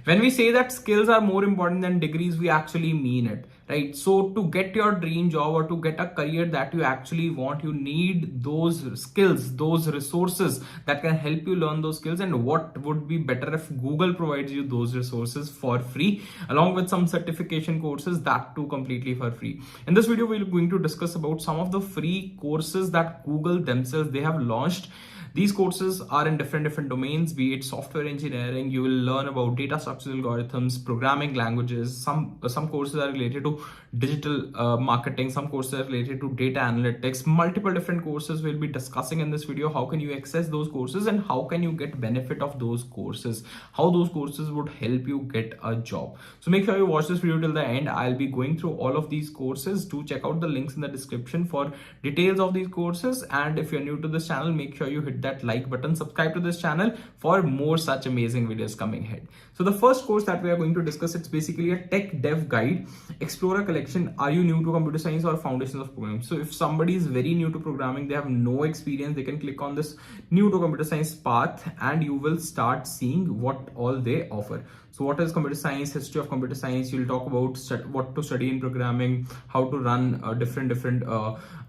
When we say that skills are more important than degrees, we actually mean it, right? So to get your dream job or to get a career that you actually want, you need those skills, those resources that can help you learn those skills. And what would be better if Google provides you those resources for free, along with some certification courses, that too completely for free. In this video, we're going to discuss about some of the free courses that Google themselves, they have launched. These courses are in different domains, be it software engineering. You will learn about data structure algorithms, programming languages. Some courses are related to digital marketing. Some courses are related to data analytics. Multiple different courses we'll be discussing in this video. How can you access those courses and how can you get benefit of those courses? How those courses would help you get a job. So make sure you watch this video till the end. I'll be going through all of these courses. Do check out the links in the description for details of these courses. And if you're new to this channel, make sure you hit that like button, subscribe to this channel for more such amazing videos coming ahead. So the first course that we are going to discuss, it's basically a tech dev guide. Explore a collection. Are you new to computer science or foundations of programming? So if somebody is very new to programming, they have no experience, they can click on this new to computer science path and you will start seeing what all they offer. So what is computer science, history of computer science? You'll talk about what to study in programming, how to run different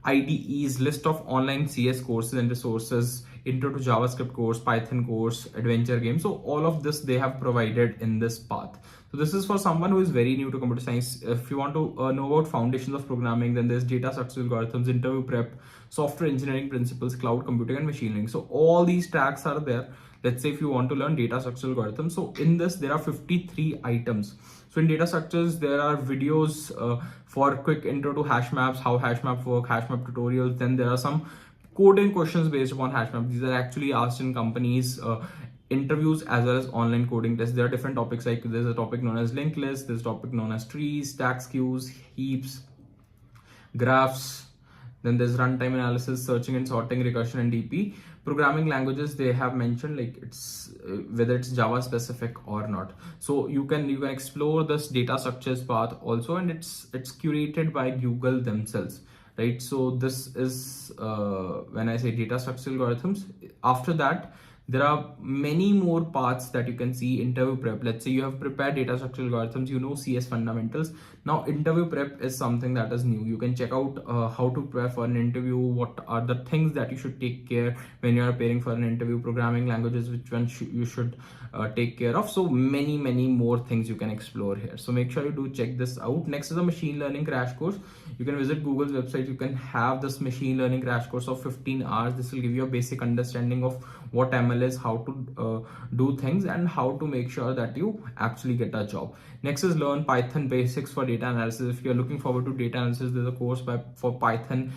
IDEs, list of online CS courses and resources, intro to JavaScript course, Python course, adventure game. So all of this they have provided in this path. So this is for someone who is very new to computer science. If you want to know about foundations of programming, then there's data structure algorithms, interview prep, software engineering principles, cloud computing, and machine learning. So all these tracks are there. Let's say if you want to learn data structure algorithms. So in this, there are 53 items. So in data structures, there are videos for quick intro to hash maps, how hash maps work, hash map tutorials. Then there are some coding questions based upon hash maps. These are actually asked in companies, interviews, as well as online coding tests. There are different topics, like there's a topic known as linked list, there's a topic known as trees, stacks, queues, heaps, graphs. Then there's runtime analysis, searching and sorting, recursion, and DP. Programming languages, they have mentioned like it's whether it's Java specific or not. So you can explore this data structures path also, and it's curated by Google themselves, right? So this is when I say data structure algorithms. After that, there are many more paths that you can see. Interview prep. Let's say you have prepared data structure algorithms, you know CS fundamentals. Now interview prep is something that is new. You can check out how to prepare for an interview, what are the things that you should take care when you are preparing for an interview, programming languages, which one you should take care of. So many more things you can explore here. So make sure you do check this out. Next is a machine learning crash course. You can visit Google's website. You can have this machine learning crash course of 15 hours. This will give you a basic understanding of what ML is, how to do things, and how to make sure that you actually get a job. Next is learn Python basics for data analysis. If you're looking forward to data analysis, there's a course for Python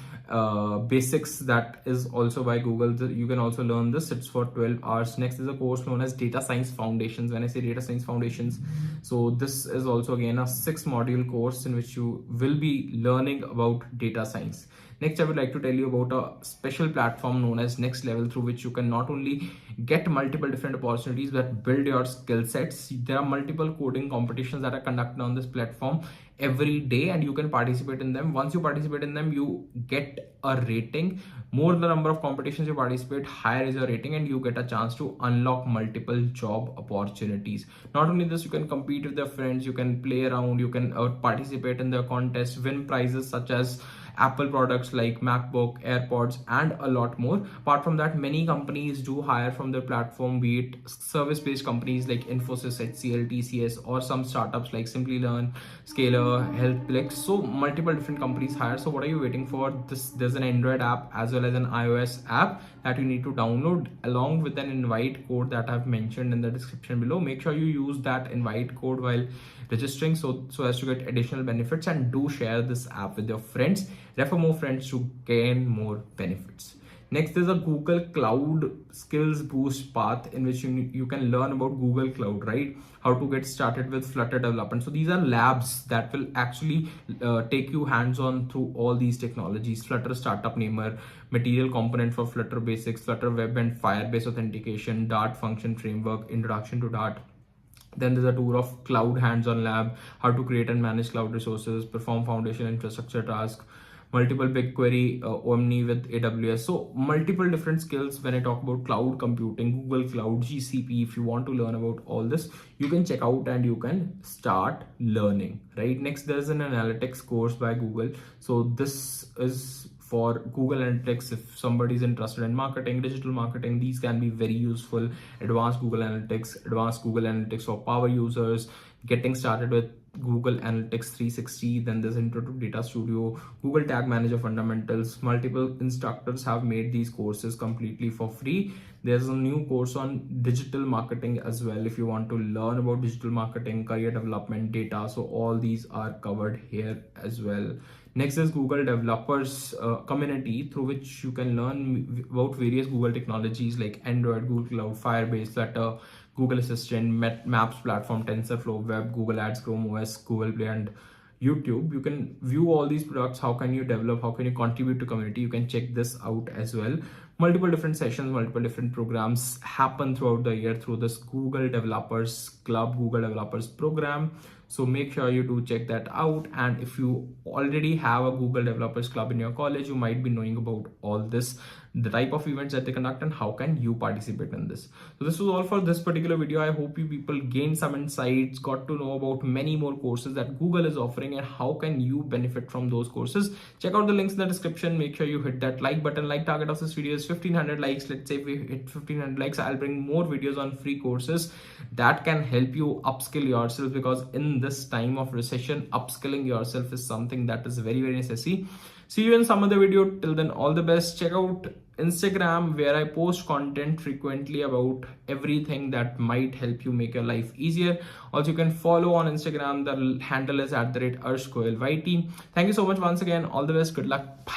basics that is also by Google. You can also learn this. It's for 12 hours. Next is a course known as data science foundations. When I say data science foundations, so this is also again a 6-module course in which you will be learning about data science. Next, I would like to tell you about a special platform known as NextLevel, through which you can not only get multiple different opportunities but build your skill sets. There are multiple coding competitions that are conducted on this platform every day, and you can participate in them. Once you participate in them, you get a rating. More the number of competitions you participate, higher is your rating, and you get a chance to unlock multiple job opportunities. Not only this, you can compete with your friends, you can play around, you can participate in the contest, win prizes such as Apple products like MacBook, AirPods, and a lot more. Apart from that, many companies do hire from their platform, be it service-based companies like Infosys, HCL, TCS, or some startups like Simplilearn, Scalar, HealthPlex. So multiple different companies hire. So what are you waiting for? There's an Android app as well as an iOS app that you need to download, along with an invite code that I've mentioned in the description below. Make sure you use that invite code while registering so as to get additional benefits, and do share this app with your friends. Refer more friends to gain more benefits. Next is a Google Cloud Skills Boost path, in which you can learn about Google Cloud, right? How to get started with Flutter development. So these are labs that will actually take you hands-on through all these technologies. Flutter Startup Namer, Material Component for Flutter Basics, Flutter Web and Firebase Authentication, Dart Function Framework, Introduction to Dart. Then there's a tour of Cloud Hands-on Lab, how to create and manage cloud resources, perform foundation infrastructure tasks, multiple BigQuery, Omni with AWS. So multiple different skills. When I talk about cloud computing, Google Cloud, GCP, if you want to learn about all this, you can check out and you can start learning, right? Next, there's an analytics course by Google. So this is for Google Analytics. If somebody is interested in marketing, digital marketing, these can be very useful. Advanced Google Analytics for power users, getting started with Google Analytics 360. Then there's Intro to Data Studio, Google Tag Manager Fundamentals. Multiple instructors have made these courses completely for free. There's a new course on digital marketing as well. If you want to learn about digital marketing, career development, data, so all these are covered here as well. Next is Google Developers Community, through which you can learn about various Google technologies like Android, Google Cloud, Firebase, Flutter, Google Assistant, Maps platform, TensorFlow, Web, Google Ads, Chrome OS, Google Play, and YouTube. You can view all these products. How can you develop? How can you contribute to community? You can check this out as well. Multiple different sessions, multiple different programs happen throughout the year through this Google Developers Club, Google Developers Program. So make sure you do check that out. And if you already have a Google Developers Club in your college, you might be knowing about all this, the type of events that they conduct and how can you participate in this. So this was all for this particular video. I hope you people gained some insights, got to know about many more courses that Google is offering and how can you benefit from those courses. Check out the links in the description. Make sure you hit that like button. Like target of this video is 1500 likes. Let's say if we hit 1500 likes, I'll bring more videos on free courses that can help you upskill yourself, because in this time of recession, upskilling yourself is something that is very, very necessary. See you in some other video. Till then, all the best. Check out Instagram, where I post content frequently about everything that might help you make your life easier. Also, you can follow on Instagram. The handle is @ArshGoyal YT. Thank you so much once again. All the best. Good luck. Bye.